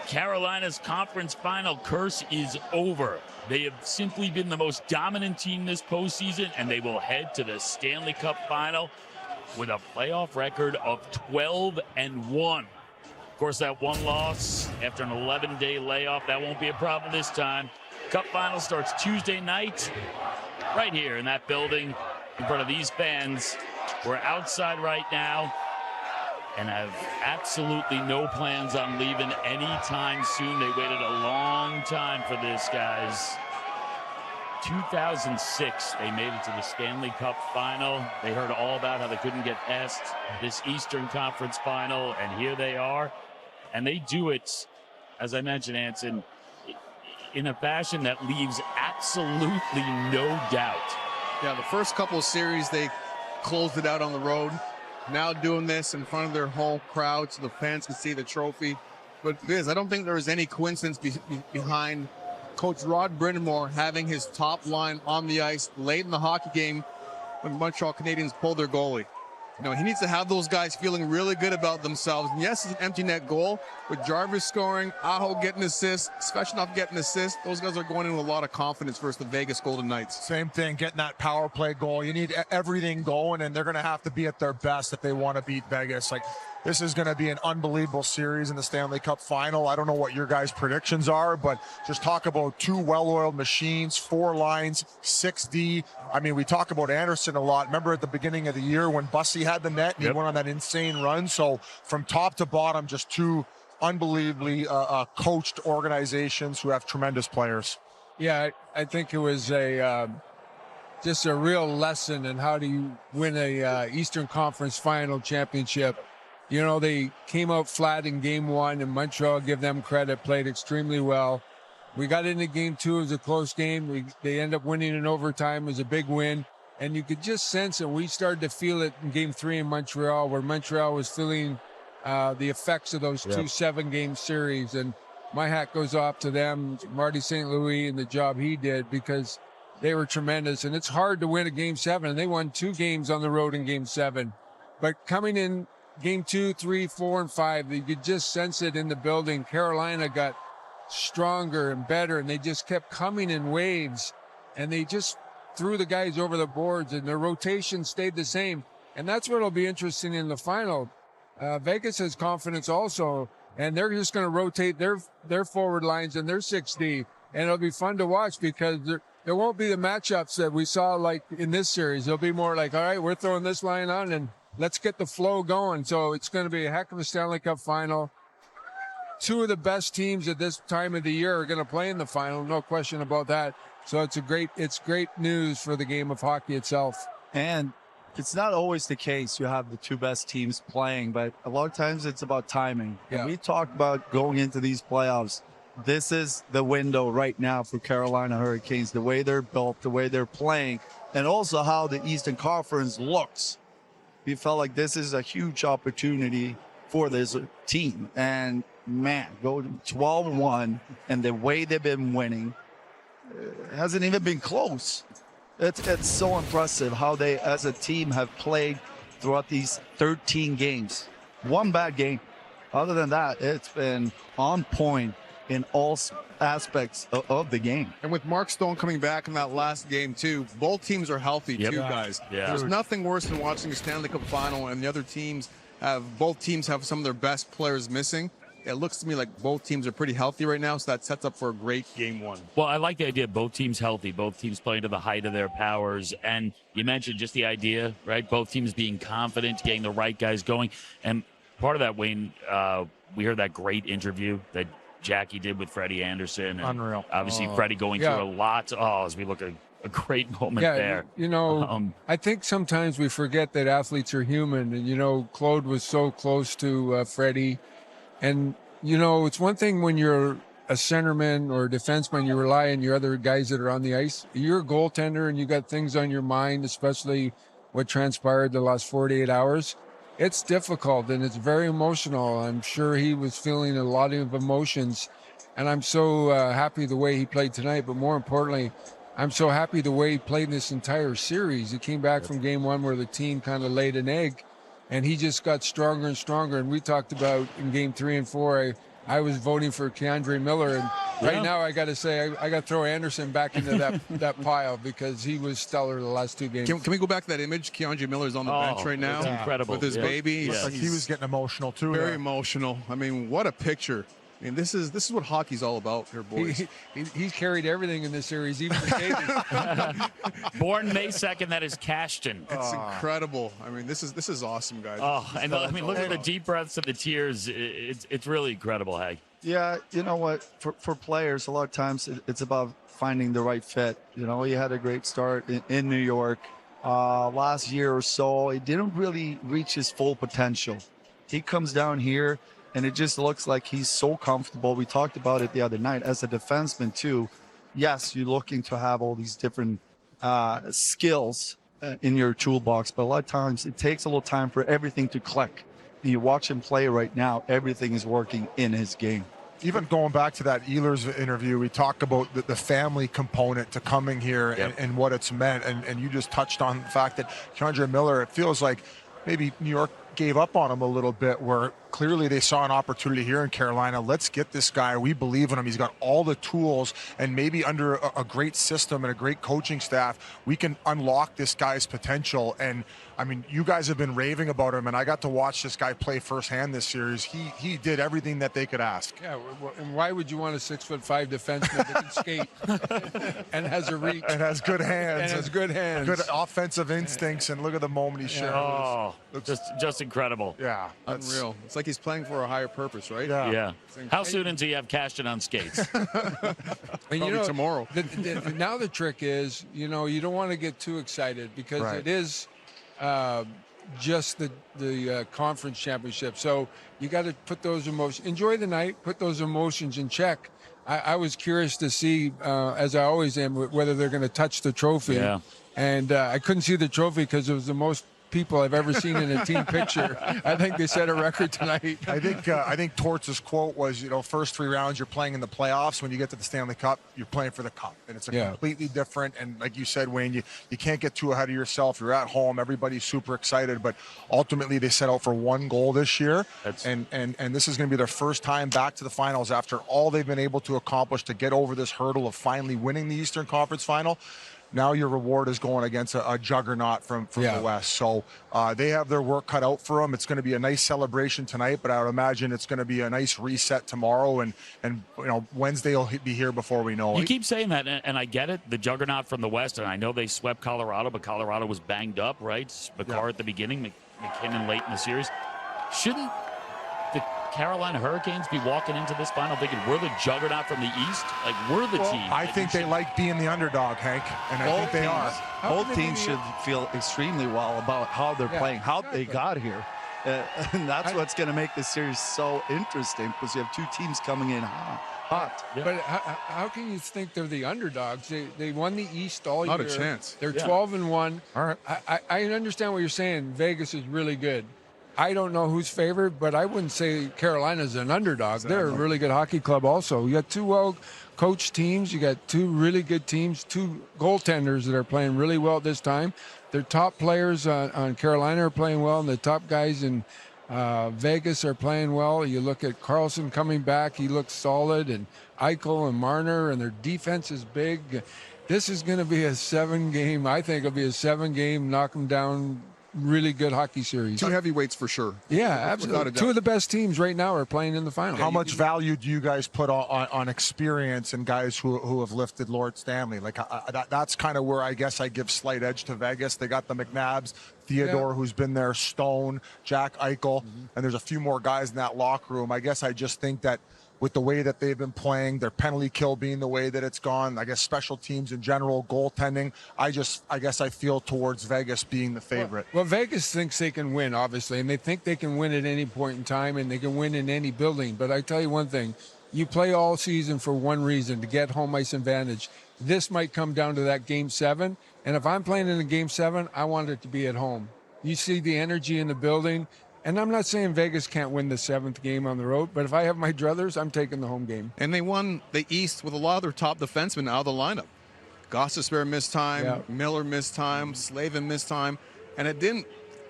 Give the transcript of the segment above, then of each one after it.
Carolina's conference final curse is over. They have simply been the most dominant team this postseason, and they will head to the Stanley Cup final with a playoff record of 12-1. Of course, that one loss after an 11-day layoff, that won't be a problem this time. Cup final starts Tuesday night right here in that building in front of these fans. We're outside right now and have absolutely no plans on leaving anytime soon. They waited a long time for this, guys. 2006, they made it to the Stanley Cup final. They heard all about how they couldn't get past this Eastern Conference final, and here they are. And they do it, as I mentioned, Anson, in a fashion that leaves absolutely no doubt. Yeah, the first couple of series, they closed it out on the road. Now doing this in front of their home crowd so the fans can see the trophy. But Biz, I don't think there was any coincidence behind Coach Rod Brind'Amour having his top line on the ice late in the hockey game when Montreal Canadiens pulled their goalie. You know, he needs to have those guys feeling really good about themselves. And yes, it's an empty net goal, with Jarvis scoring, Aho getting assists, Svechnikov getting assists. Those guys are going in with a lot of confidence versus the Vegas Golden Knights. Same thing, getting that power play goal. You need everything going, and they're going to have to be at their best if they want to beat Vegas. Like, this is going to be an unbelievable series in the Stanley Cup final. I don't know what your guys' predictions are, but just talk about two well-oiled machines, 4 lines, 6D. I mean, we talk about Anderson a lot. Remember at the beginning of the year when Bussy had the net and he went on that insane run? So from top to bottom, just two unbelievably coached organizations who have tremendous players. Yeah, I think it was just a real lesson in how do you win a Eastern Conference final championship. You know, they came out flat in game 1, and Montreal, give them credit, played extremely well. We got into game 2, it was a close game. They ended up winning in overtime. It was a big win. And you could just sense it. We started to feel it in game 3 in Montreal, where Montreal was feeling the effects of those 2 7-game series. And my hat goes off to them, Marty St. Louis, and the job he did, because they were tremendous. And it's hard to win a game 7, and they won 2 games on the road in game 7. But coming in game 2, 3, 4, and 5, you could just sense it in the building. Carolina got stronger and better, and they just kept coming in waves, and they just threw the guys over the boards, and their rotation stayed the same. And that's what will be interesting in the final. Vegas has confidence also, and they're just going to rotate their forward lines and their 6D, and it'll be fun to watch because there won't be the matchups that we saw like in this series. It'll be more like, all right, we're throwing this line on, and let's get the flow going. So it's going to be a heck of a Stanley Cup final. 2 of the best teams at this time of the year are going to play in the final, no question about that. So it's great news for the game of hockey itself. And it's not always the case you have the 2 best teams playing, but a lot of times it's about timing. Yeah. And we talk about going into these playoffs. This is the window right now for Carolina Hurricanes, the way they're built, the way they're playing, and also how the Eastern Conference looks. We felt like this is a huge opportunity for this team. And man, go 12-1, and the way they've been winning hasn't even been close. It's so impressive how they, as a team, have played throughout these 13 games. 1 bad game. Other than that, it's been on point in all aspects of the game. And with Mark Stone coming back in that last game too, both teams are healthy too, guys. Yeah. There's nothing worse than watching a Stanley Cup final and the other teams both teams have some of their best players missing. It looks to me like both teams are pretty healthy right now, so that sets up for a great game 1. Well, I like the idea of both teams healthy, both teams playing to the height of their powers. And you mentioned just the idea, right? Both teams being confident, getting the right guys going. And part of that, Wayne, we heard that great interview that Jackie did with Freddie Anderson. And Unreal. Obviously, Freddie going through a lot. As we look at a great moment there. You know, I think sometimes we forget that athletes are human. And, you know, Claude was so close to Freddie. And, you know, it's one thing when you're a centerman or a defenseman, you rely on your other guys that are on the ice. You're a goaltender and you got things on your mind, especially what transpired the last 48 hours. It's difficult and it's very emotional. I'm sure he was feeling a lot of emotions. And I'm so happy the way he played tonight. But more importantly, I'm so happy the way he played in this entire series. He came back from game 1 where the team kind of laid an egg. And he just got stronger and stronger. And we talked about in game 3 and 4, I was voting for Keandre Miller, and right now I got to say I got to throw Anderson back into that pile because he was stellar the last 2 games. Can we go back to that image? Keandre Miller's on the bench right now. It's incredible. With his baby. Looks like he was getting emotional too. Very there. emotional. I mean, what a picture. I mean, this is what hockey's all about here, boys. He's carried everything in this series, even the baby. Born May 2nd, that is Cashton. It's incredible. I mean, this is awesome, guys. Oh, and I mean, look at the deep breaths and the tears. It's really incredible, Hank. Yeah, you know what? For players, a lot of times it's about finding the right fit. You know, he had a great start in New York. Last year or so, he didn't really reach his full potential. He comes down here, and it just looks like he's so comfortable. We talked about it the other night. As a defenseman, too, yes, you're looking to have all these different skills in your toolbox, but a lot of times it takes a little time for everything to click. And you watch him play right now, everything is working in his game. Even going back to that Ehlers interview, we talk about the family component to coming here and what it's meant. And you just touched on the fact that Keandre Miller, it feels like maybe New York gave up on him a little bit, where clearly they saw an opportunity here in Carolina. Let's get this guy. We believe in him. He's got all the tools, and maybe under a great system and a great coaching staff, we can unlock this guy's potential. And I mean, you guys have been raving about him, and I got to watch this guy play firsthand this series. He did everything that they could ask. Yeah, and why would you want a 6'5" defenseman that can skate and has a reach and has good hands and has good hands, good offensive instincts? And look at the moment he shared. Oh, just incredible. Yeah, Unreal. It's like he's playing for a higher purpose, right? Yeah. How soon until you have Cashton on skates? And Probably tomorrow. Now the trick is, you don't want to get too excited because it is just the conference championship. So you got to put those emotions, enjoy the night, put those emotions in check. I was curious to see, as I always am, whether they're going to touch the trophy. Yeah. And I couldn't see the trophy because it was the most people I've ever seen in a team picture. I think they set a record tonight. I think Torts' quote was, first 3 rounds you're playing in the playoffs. When you get to the Stanley Cup, you're playing for the cup, and it's completely different. And like you said, Wayne, you can't get too ahead of yourself. You're at home, everybody's super excited, but ultimately they set out for 1 goal this year, and this is going to be their first time back to the finals after all they've been able to accomplish to get over this hurdle of finally winning the Eastern Conference Final. Now your reward is going against a juggernaut from the West. So they have their work cut out for them. It's going to be a nice celebration tonight, but I would imagine it's going to be a nice reset tomorrow. And Wednesday will be here before we know it. You keep saying that, and I get it, the juggernaut from the West, and I know they swept Colorado, but Colorado was banged up, right? McHugh at the beginning, McKinnon late in the series. Shouldn't the Carolina Hurricanes be walking into this final thinking we're the juggernaut from the East? Like, we're the team. I think they like being the underdog, Hank, and I think they are. Both teams should feel extremely well about how they're playing, how they got here. And that's what's going to make this series so interesting, because you have 2 teams coming in hot. Yeah. But how can you think they're the underdogs? They won the East all year. Not a chance. They're 12-1. All right. I understand what you're saying. Vegas is really good. I don't know who's favored, but I wouldn't say Carolina's an underdog. Exactly. They're a really good hockey club also. You got 2 well-coached teams. You got 2 really good teams, 2 goaltenders that are playing really well this time. Their top players on Carolina are playing well, and the top guys in Vegas are playing well. You look at Carlson coming back. He looks solid, and Eichel and Marner, and their defense is big. This is going to be a 7-game. I think it'll be a 7-game, knock them down, really good hockey series. 2 heavyweights for sure. Yeah, absolutely. 2 of the best teams right now are playing in the final. How much value do you guys put on experience and guys who have lifted Lord Stanley? Like that's kind of where I guess I give slight edge to Vegas. They got the McNabbs, Theodore, who's been there, Stone, Jack Eichel, and there's a few more guys in that locker room. I guess I just think that with the way that they've been playing, their penalty kill being the way that it's gone, I guess special teams in general, goaltending, I guess I feel towards Vegas being the favorite. Well, Vegas thinks they can win, obviously, and they think they can win at any point in time, and they can win in any building. But I tell you one thing, you play all season for one reason, to get home ice advantage. This might come down to that Game 7, and if I'm playing in a Game 7, I want it to be at home. You see the energy in the building. And I'm not saying Vegas can't win the 7th game on the road, but if I have my druthers, I'm taking the home game. And they won the East with a lot of their top defensemen out of the lineup. Gostisbehere missed time, Miller missed time, Slavin missed time, and it didn't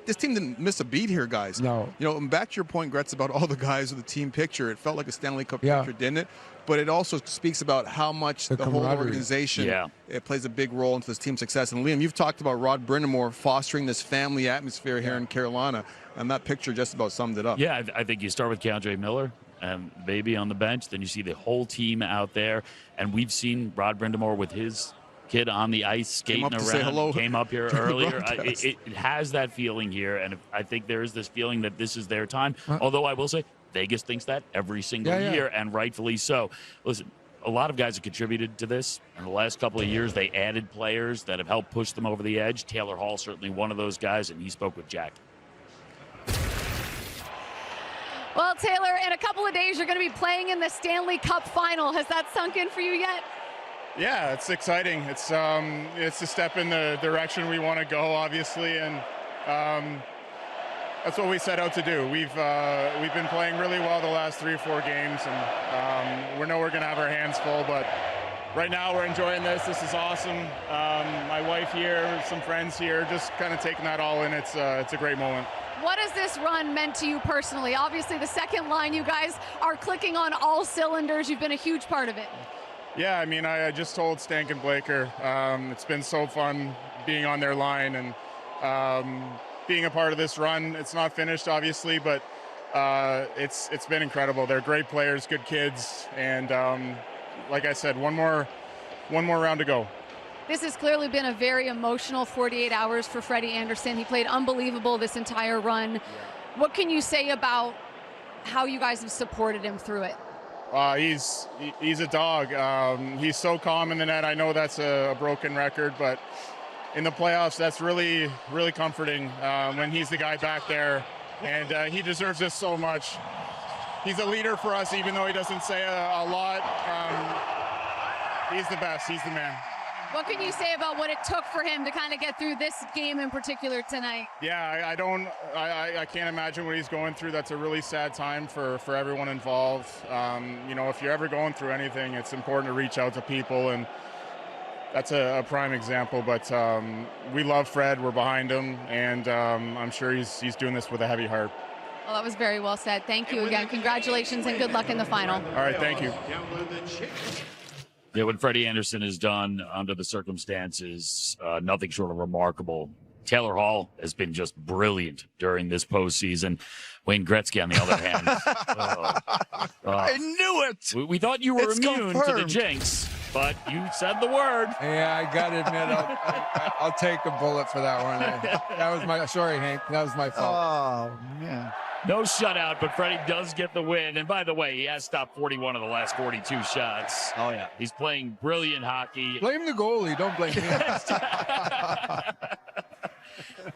this team didn't miss a beat here, guys. No. You know, and back to your point, Gretz, about all the guys with the team picture. It felt like a Stanley Cup Yeah. picture, didn't it? But it also speaks about how much the whole camaraderie. organization Yeah. it plays a big role into this team success. And Liam, you've talked about Rod Brindamore fostering this family atmosphere here in Carolina, and that picture just about summed it up. Yeah, I think you start with Keandre Miller and baby on the bench. Then you see the whole team out there. And we've seen Rod Brindamore with his kid on the ice skating up to around. say hello Came up here during the earlier. broadcast. It has that feeling here. And I think there is this feeling that this is their time. Although I will say Vegas thinks that every single year, and rightfully so. Listen, a lot of guys have contributed to this. In the last couple of years, they added players that have helped push them over the edge. Taylor Hall, certainly one of those guys, and he spoke with Jack. Well, Taylor, in a couple of days, you're going to be playing in the Stanley Cup final. Has that sunk in for you yet? Yeah, it's exciting. It's a step in the direction we want to go, obviously, and that's what we set out to do. We've been playing really well the last 3 or 4 games, and we know we're going to have our hands full, but right now we're enjoying this. This is awesome. My wife here, some friends here, just kind of taking that all in. It's a great moment. What has this run meant to you personally? Obviously, the second line, you guys are clicking on all cylinders. You've been a huge part of it. Yeah, I mean, I just told Stank and Blaker, it's been so fun being on their line and being a part of this run. It's not finished, obviously, but it's been incredible. They're great players, good kids, and like I said, one more round to go. This has clearly been a very emotional 48 hours for Freddie Anderson. He played unbelievable this entire run. What can you say about how you guys have supported him through it? He's a dog. He's so calm in the net. I know that's a broken record, but in the playoffs, that's really, really comforting when he's the guy back there, and he deserves this so much. He's a leader for us, even though he doesn't say a lot. He's the best. He's the man. What can you say about what it took for him to kind of get through this game in particular tonight? Yeah, I can't imagine what he's going through. That's a really sad time for everyone involved. You know, if you're ever going through anything, it's important to reach out to people, and that's a prime example. But we love Fred. We're behind him, and I'm sure he's doing this with a heavy heart. Well, that was very well said. Thank you again. Congratulations and good luck in the final. All right, thank you. Yeah, what Freddie Anderson has done under the circumstances, nothing short of remarkable. Taylor Hall has been just brilliant during this postseason. Wayne Gretzky, on the other hand. I knew it. We thought you were It's immune to the confirmed. jinx, but you said the word. Yeah, I got to admit, I'll take a bullet for that one. Sorry, Hank. That was my fault. Oh, man. No shutout, but Freddie does get the win. And by the way, he has stopped 41 of the last 42 shots. Oh, yeah. He's playing brilliant hockey. Blame the goalie. Don't blame him.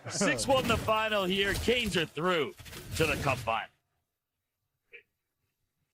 6-1 the final here. Canes are through to the Cup final.